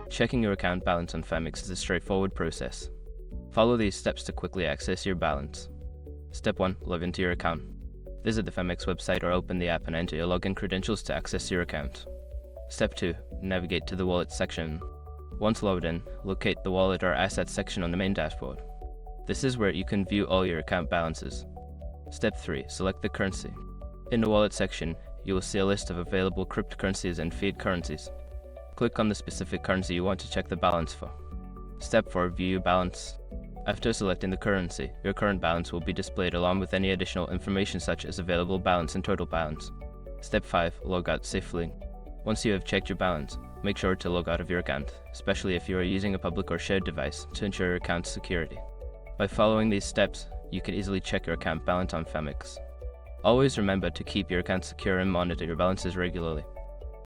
Checking your account balance on Phemex is a straightforward process. Follow these steps to quickly access your balance. Step 1. Log into your account. Visit the Phemex website or open the app and enter your login credentials to access your account. Step 2. Navigate to the Wallet section. Once logged in, locate the Wallet or Assets section on the main dashboard. This is where you can view all your account balances. Step 3. Select the currency. In the Wallet section, you will see a list of available cryptocurrencies and fiat currencies. Click on the specific currency you want to check the balance for. Step 4. View your balance. After selecting the currency, your current balance will be displayed along with any additional information such as available balance and total balance. Step 5. Log out safely. Once you have checked your balance, make sure to log out of your account, especially if you are using a public or shared device, to ensure your account's security. By following these steps, you can easily check your account balance on Phemex. Always remember to keep your account secure and monitor your balances regularly.